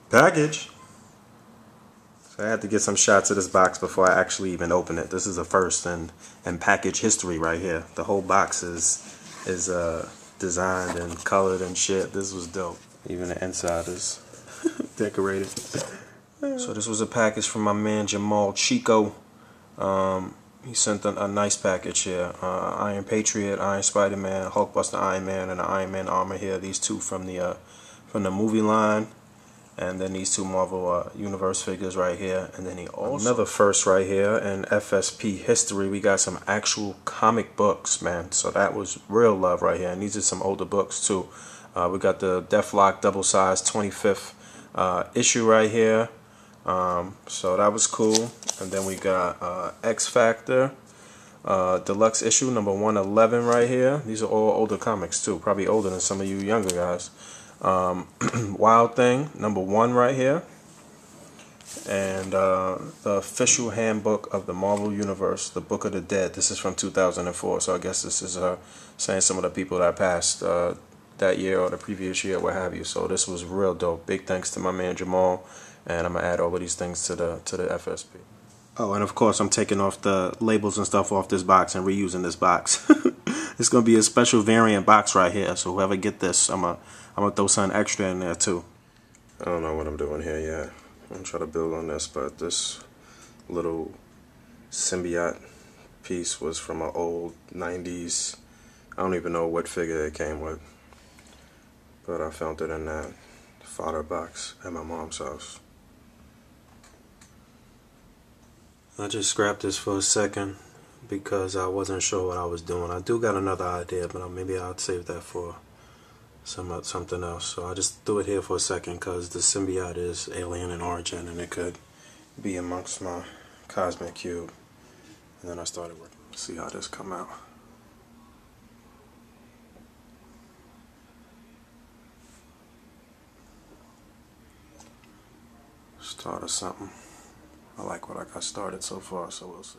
Package. So I had to get some shots of this box before I actually even open it. This is a first in package history right here. The whole box is designed and colored and shit. This was dope. Even the inside is decorated. So this was a package from my man Jamal Chico. He sent a nice package here. Iron Patriot, Iron Spider-Man, Hulkbuster Iron Man, and the Iron Man armor here. These two from the movie line. And then these two Marvel Universe figures right here. And then he also... Another first right here in FSP history. We got some actual comic books, man. So that was real love right here. And these are some older books too. We got the Deathlock double-sized 25th issue right here. So that was cool. And then we got X Factor deluxe issue number 111 right here. These are all older comics too. Probably older than some of you younger guys. Wild Thing number 1 right here, and the official handbook of the Marvel Universe, the Book of the Dead. This is from 2004, so I guess this is saying some of the people that passed that year or the previous year, what have you. So this was real dope. Big thanks to my man Jamal, and I'm gonna add all of these things to the FSP. Oh, and of course I'm taking off the labels and stuff off this box and reusing this box. It's gonna be a special variant box right here, so whoever get this, I'm gonna throw something extra in there too. I don't know what I'm doing here yet. I'm gonna try to build on this, but this little symbiote piece was from an old 90s. I don't even know what figure it came with, but I found it in that fodder box at my mom's house. I just scrapped this for a second because I wasn't sure what I was doing. I do got another idea, but maybe I'll save that for something else. So I just threw it here for a second because the symbiote is alien in origin and it could be amongst my cosmic cube. And then I started working to see how this come out. Start of something. I like what I got started so far, so we'll see.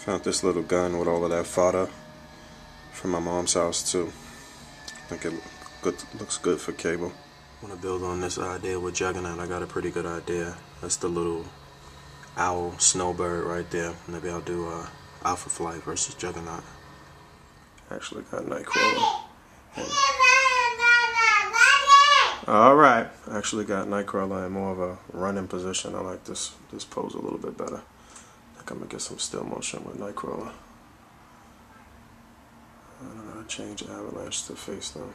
Found this little gun with all of that fodder from my mom's house too. I think it looks good for cable. I want to build on this idea with Juggernaut. I got a pretty good idea. That's the little owl snowbird right there. Maybe I'll do Alpha Flight versus Juggernaut. Actually got Nightcrawler. Alright, actually got Nightcrawler in more of a running position. I like this pose a little bit better. I'm gonna get some still motion with Nightcrawler. I don't know how to change Avalanche to face them.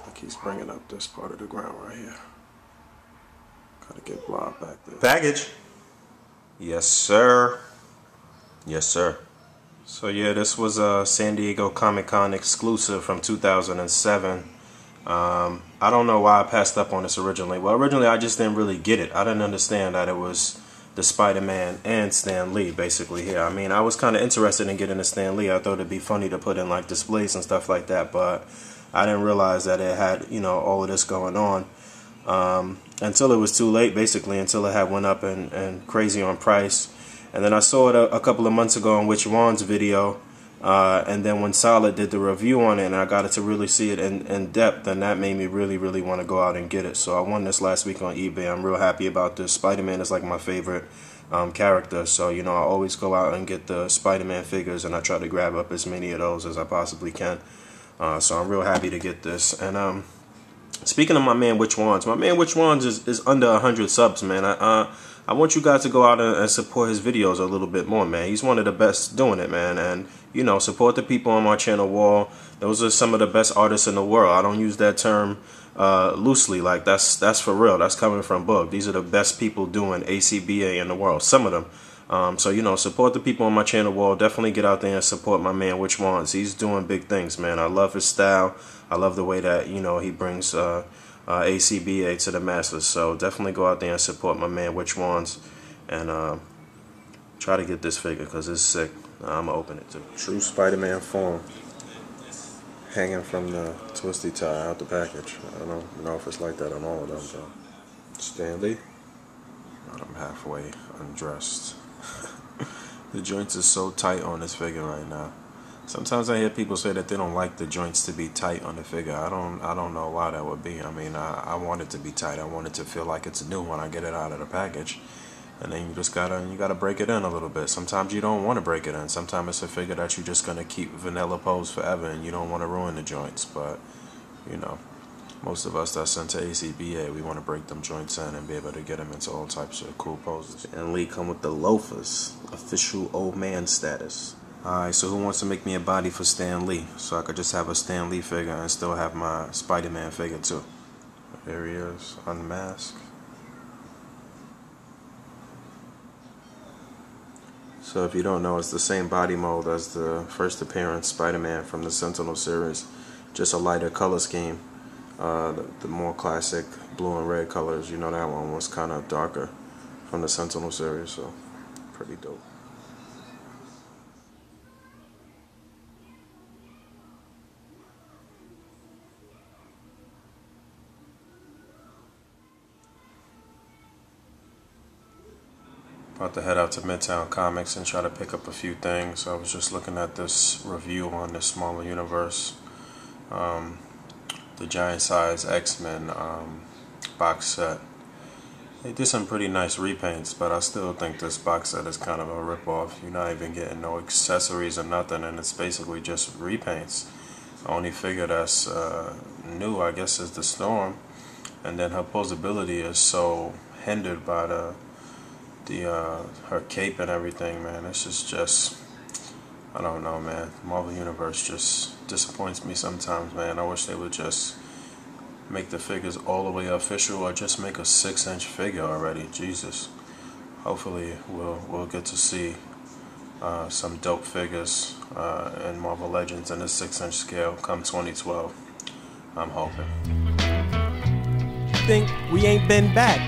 Like he's bringing up this part of the ground right here. Gotta get Blob back there. Package! Yes, sir. Yes, sir. So yeah, this was a San Diego Comic-Con exclusive from 2007. I don't know why I passed up on this originally. Well, originally I just didn't really get it. I didn't understand that it was the Spider-Man and Stan Lee basically here. I mean, I was kind of interested in getting a Stan Lee. I thought it'd be funny to put in like displays and stuff like that, but I didn't realize that it had, you know, all of this going on until it was too late, basically, until it had went up and crazy on price. And then I saw it a couple of months ago on Whichjuanz video, and then when Solid did the review on it and I got it to really see it in depth, then that made me really want to go out and get it. So I won this last week on eBay. I'm real happy about this. Spider-Man is like my favorite character, so you know I always go out and get the Spider-Man figures and I try to grab up as many of those as I possibly can. So I'm real happy to get this. And speaking of my man Whichjuanz is under 100 subs, man. I want you guys to go out and support his videos a little bit more, man. He's one of the best doing it, man. And, you know, support the people on my channel wall. Those are some of the best artists in the world. I don't use that term loosely. Like, that's for real. That's coming from Book. These are the best people doing ACBA in the world. Some of them. So, you know, support the people on my channel wall. Definitely get out there and support my man Whichjuanz. He's doing big things, man. I love his style. I love the way that, you know, he brings ACBA to the masses. So definitely go out there and support my man Whichjuanz and try to get this figure because it's sick. I'm going to open it too. True Spider-Man form hanging from the twisty tie out the package. I don't know if it's like that on all of them, though. Stan Lee. I'm halfway undressed. The joints are so tight on this figure right now. Sometimes I hear people say that they don't like the joints to be tight on the figure. I don't know why that would be. I mean, I want it to be tight. I want it to feel like it's new when I get it out of the package. And then you just gotta break it in a little bit. Sometimes you don't want to break it in. Sometimes it's a figure that you're just gonna keep vanilla pose forever, and you don't want to ruin the joints. But you know, most of us that's sent to ACBA, we want to break them joints in and be able to get them into all types of cool poses. And Lee come with the loafers, official old man status. Alright, so who wants to make me a body for Stan Lee? So I could just have a Stan Lee figure and still have my Spider-Man figure too. There he is, unmasked. So if you don't know, it's the same body mold as the first appearance Spider-Man from the Sentinel series. Just a lighter color scheme. The more classic blue and red colors, you know, that one was kind of darker from the Sentinel series, so pretty dope. About to head out to Midtown Comics and try to pick up a few things. I was just looking at this review on the smaller universe. The giant size X-Men box set. They did some pretty nice repaints, but I still think this box set is kind of a ripoff. You're not even getting no accessories or nothing, and it's basically just repaints. The only figure that's new, I guess, is the Storm, and then her posability is so hindered by her cape and everything, man. This is just, I don't know, man. Marvel Universe just disappoints me sometimes, man. I wish they would just make the figures all the way official, or just make a 6-inch figure already. Jesus. Hopefully we'll get to see some dope figures in Marvel Legends in the 6-inch scale come 2012. I'm hoping. Think we ain't been back.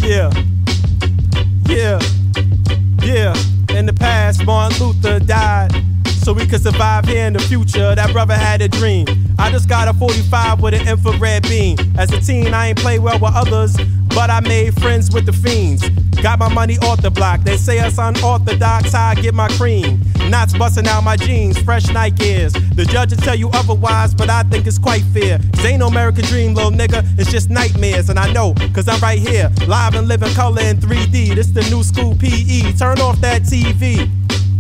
Yeah. In the past, Martin Luther died so we could survive here in the future. That brother had a dream. I just got a 45 with an infrared beam. As a teen, I ain't play well with others, but I made friends with the fiends. Got my money off the block. They say it's unorthodox how I get my cream. Knots busting out my jeans, fresh Nikes. The judge will tell you otherwise, but I think it's quite fair. 'Cause ain't no American dream, little nigga, it's just nightmares. And I know, 'cause I'm right here, live and living color in 3D. This the new school PE, turn off that TV.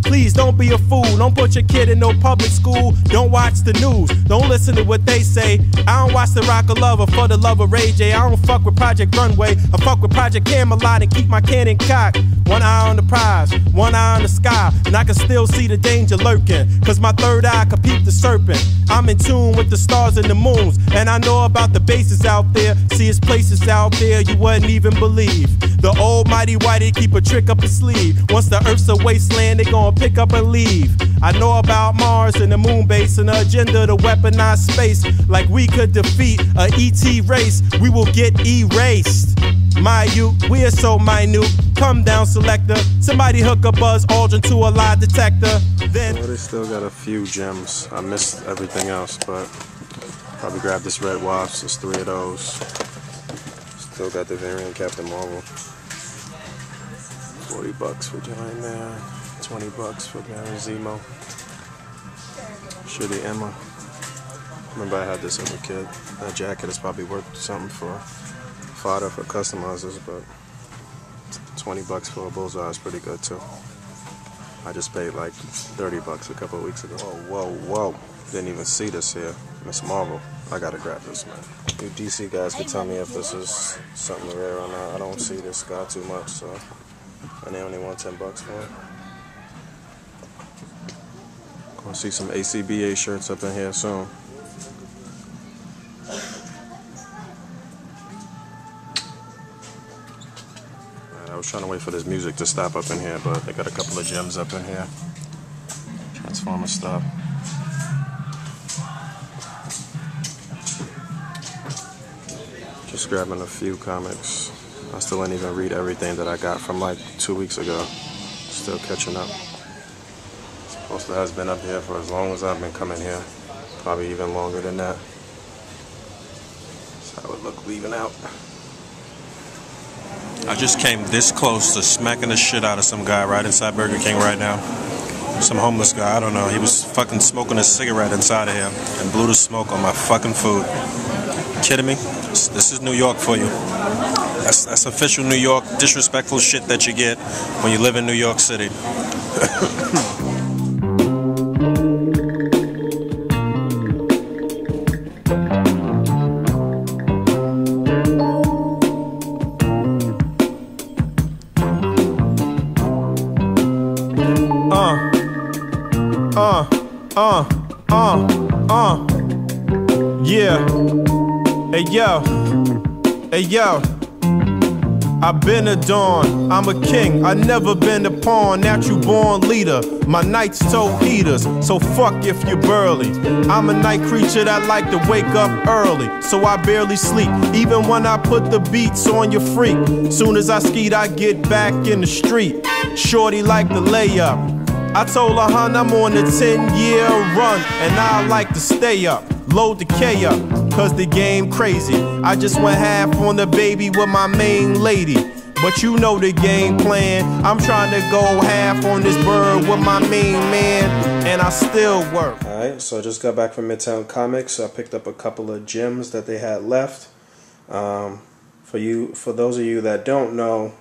Please don't be a fool, don't put your kid in no public school. Don't watch the news, don't listen to what they say. I don't watch the Rock of Love or For the Love of Ray J. I don't fuck with Project Runway, I fuck with Project Camelot and keep my cannon cocked. One eye on the prize, one eye on the sky, and I can still see the danger lurking, 'cause my third eye can peep the serpent. I'm in tune with the stars and the moons, and I know about the bases out there. See, it's places out there you wouldn't even believe. The almighty whitey keep a trick up his sleeve. Once the earth's a wasteland, they gon' pick up and leave. I know about Mars and the moon base and the agenda to weaponize space. Like we could defeat a ET race, we will get erased. My youth, we are so minute. Come down, selector. Somebody hook a Buzz Aldrin to a lie detector. Then well, they still got a few gems. I missed everything else, but probably grab this red wasp. There's 3 of those. Still got the variant Captain Marvel. $40 for Giant Man. $20 for Baron Zemo. Shitty Emma. Remember I had this as a kid. That jacket is probably worth something for fodder for customizers, but $20 for a bullseye is pretty good too. I just paid like $30 a couple of weeks ago. Whoa. Didn't even see this here. Miss Marvel. I gotta grab this, man. You DC guys can tell me if this is something rare or not. I don't see this guy too much, so. And they only want $10 for it. Gonna see some ACBA shirts up in here soon. I was trying to wait for this music to stop up in here, but they got a couple of gems up in here. Transformer stuff. Just grabbing a few comics. I still didn't even read everything that I got from like 2 weeks ago. Still catching up. Supposed to have been up here for as long as I've been coming here. Probably even longer than that. That's how it look leaving out. I just came this close to smacking the shit out of some guy right inside Burger King right now. Some homeless guy, I don't know. He was fucking smoking a cigarette inside of here and blew the smoke on my fucking food. Kidding me? This is New York for you. That's official New York disrespectful shit that you get when you live in New York City. Yeah. Hey yo, I've been a dawn, I'm a king, I never been a pawn, natural born leader, my nights toe eaters, so fuck if you're burly. I'm a night creature that like to wake up early, so I barely sleep, even when I put the beats on your freak. Soon as I skeet, I get back in the street, shorty like the layup. I told her, hun, I'm on a 10-year run, and I like to stay up. Load the K up, cause the game crazy. I just went half on the baby with my main lady. But you know the game plan. I'm trying to go half on this bird with my main man, and I still work. Alright, so I just got back from Midtown Comics. I picked up a couple of gems that they had left. For those of you that don't know,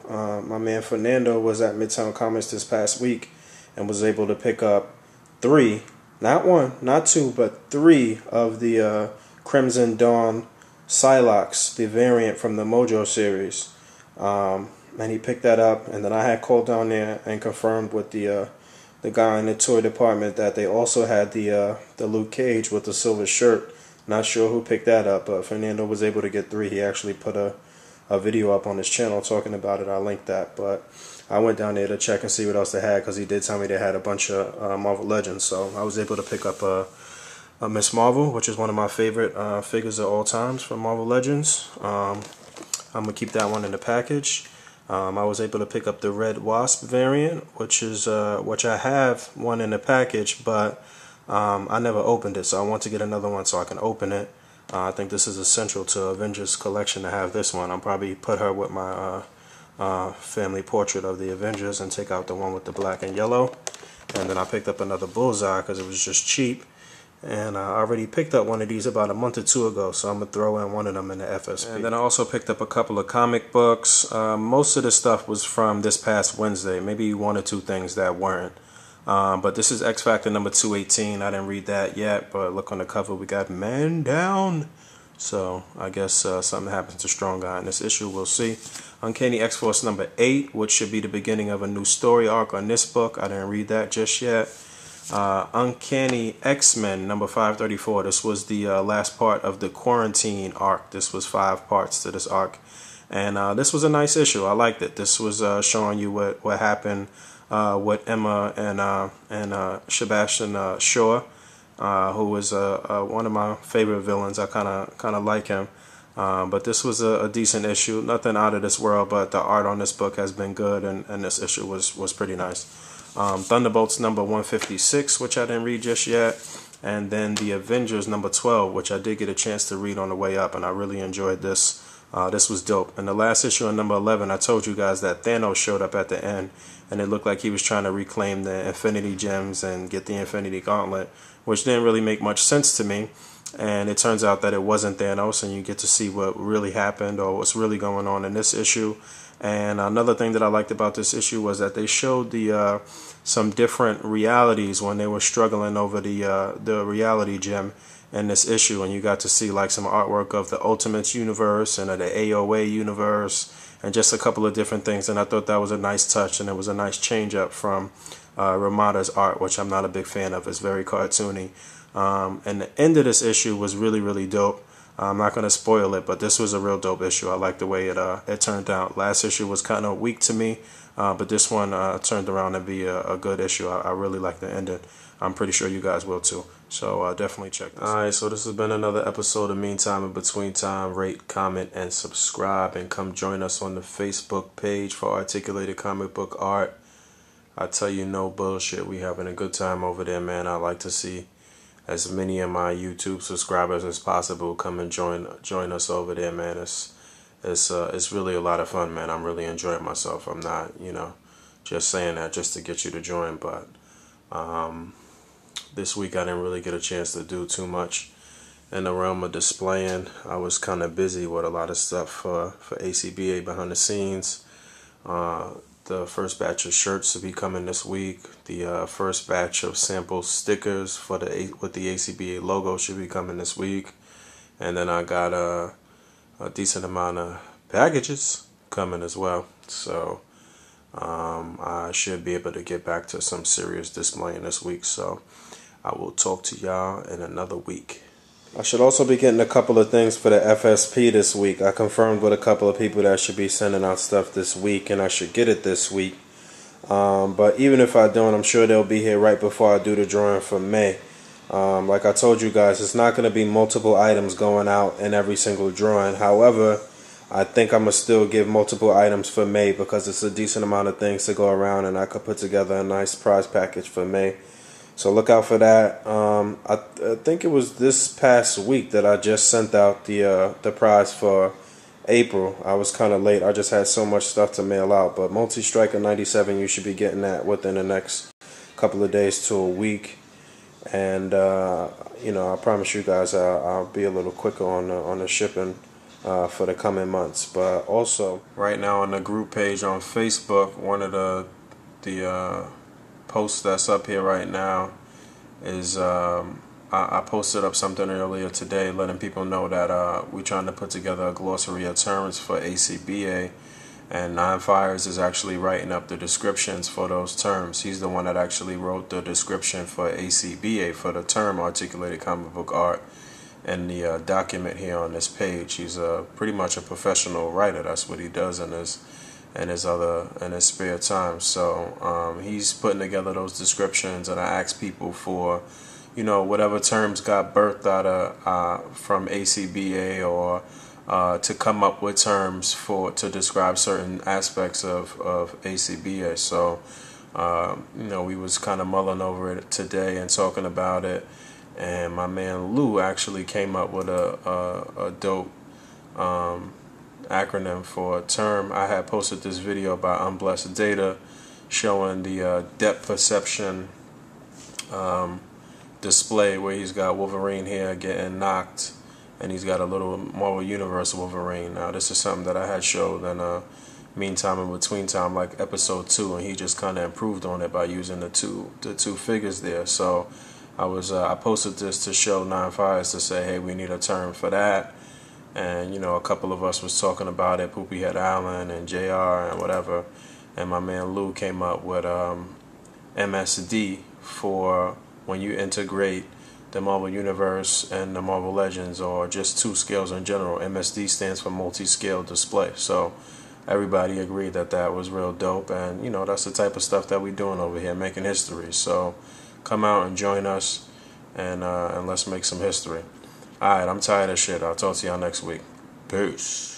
my man Fernando was at Midtown Comics this past week and was able to pick up 3. Not 1, not 2, but 3 of the Crimson Dawn Psylocke, the variant from the Mojo series. And he picked that up, and then I had called down there and confirmed with the guy in the toy department that they also had the Luke Cage with the silver shirt. Not sure who picked that up, but Fernando was able to get 3. He actually put a video up on his channel talking about it. I linked that, but I went down there to check and see what else they had, because he did tell me they had a bunch of Marvel Legends. So I was able to pick up a Miss Marvel, which is one of my favorite figures of all times from Marvel Legends. I'm gonna keep that one in the package. I was able to pick up the Red Wasp variant, which I have one in the package, but I never opened it, so I want to get another one so I can open it. I think this is essential to Avengers collection to have this one. I'll probably put her with my family portrait of the Avengers and take out the one with the black and yellow. And then I picked up another Bullseye because it was just cheap, and I already picked up one of these about a month or 2 ago, so I'm gonna throw in one of them in the FSP. And then I also picked up a couple of comic books. Most of the stuff was from this past Wednesday, maybe 1 or 2 things that weren't. But this is X Factor number 218. I didn't read that yet, but look on the cover, we got Man Down. So I guess something happens to Strong Guy in this issue, we'll see. Uncanny X-Force number 8, which should be the beginning of a new story arc on this book. I didn't read that just yet. Uncanny X-Men number 534. This was the last part of the Quarantine arc. This was 5 parts to this arc. And this was a nice issue. I liked it. This was showing you what happened with Emma and Sebastian Shaw, who was one of my favorite villains. I kind of like him. But this was a decent issue. Nothing out of this world, but the art on this book has been good, and this issue was pretty nice. Thunderbolts number 156, which I didn't read just yet. And then the Avengers number 12, which I did get a chance to read on the way up, and I really enjoyed this. This was dope. In the last issue on number 11, I told you guys that Thanos showed up at the end, and it looked like he was trying to reclaim the Infinity Gems and get the Infinity Gauntlet, which didn't really make much sense to me. And it turns out that it wasn't Thanos, and you get to see what really happened or what's really going on in this issue. And another thing that I liked about this issue was that they showed some different realities when they were struggling over the reality gem in this issue, and you got to see like some artwork of the Ultimates universe and of the AOA universe and just a couple of different things. And I thought that was a nice touch, and it was a nice change up from Ramada's art, which I'm not a big fan of. It's very cartoony. And the end of this issue was really, really dope. I'm not gonna spoil it, but this was a real dope issue. I like the way it turned out. Last issue was kind of weak to me, but this one turned around to be a good issue. I really like the ending. I'm pretty sure you guys will too. So definitely check this out. Alright, so this has been another episode of Meantime in Between Time. Rate, comment, and subscribe, and come join us on the Facebook page for Articulated Comic Book Art. I tell you, no bullshit, we having a good time over there, man. I like to see as many of my YouTube subscribers as possible come and join us over there, man. It's really a lot of fun, man. I'm really enjoying myself. I'm not, just saying that just to get you to join, but this week I didn't really get a chance to do too much in the realm of displaying. I was kind of busy with a lot of stuff for A.C.B.A. behind the scenes. The first batch of shirts will be coming this week. The first batch of sample stickers with the A.C.B.A. logo should be coming this week. And then I got a decent amount of packages coming as well. So I should be able to get back to some serious displaying this week. So I will talk to y'all in another week. I should also be getting a couple of things for the FSP this week. I confirmed with a couple of people that should be sending out stuff this week, and I should get it this week. But even if I don't, I'm sure they'll be here right before I do the drawing for May. Like I told you guys, it's not going to be multiple items going out in every single drawing. However, I think I'm going to still give multiple items for May because it's a decent amount of things to go around, and I could put together a nice prize package for May. So look out for that. I think it was this past week that I just sent out the prize for April. I was kind of late. I just had so much stuff to mail out. But Multi-Striker 97, you should be getting that within the next couple of days to a week. And I promise you guys I'll be a little quicker on the shipping for the coming months. But also right now on the group page on Facebook, one of the post that's up here right now is I posted up something earlier today letting people know that we're trying to put together a glossary of terms for ACBA, and Nine Fires is actually writing up the descriptions for those terms. He's the one that actually wrote the description for ACBA for the term Articulated Comic Book Art in the document here on this page. He's pretty much a professional writer. That's what he does in his spare time. So he's putting together those descriptions, and I asked people for whatever terms got birthed out of from ACBA or to come up with terms to describe certain aspects of ACBA. So we was kind of mulling over it today and talking about it, and my man Lou actually came up with a dope acronym for a term. I had posted this video about Unblessed Data showing the depth perception display where he's got Wolverine here getting knocked, and he's got a little Marvel Universe Wolverine. Now this is something that I had showed in Meantime in Between Time, like episode 2, and he just kind of improved on it by using the two figures there. So I posted this to show Nine Fires to say, hey, we need a term for that. And a couple of us was talking about it, Poopy Head Allen and JR and whatever, and my man Lou came up with M.S.D. for when you integrate the Marvel Universe and the Marvel Legends, or just two scales in general. M.S.D. stands for multi-scale display. So everybody agreed that was real dope, and that's the type of stuff that we're doing over here, making history. So come out and join us, and let's make some history. Alright, I'm tired of shit. I'll talk to y'all next week. Peace.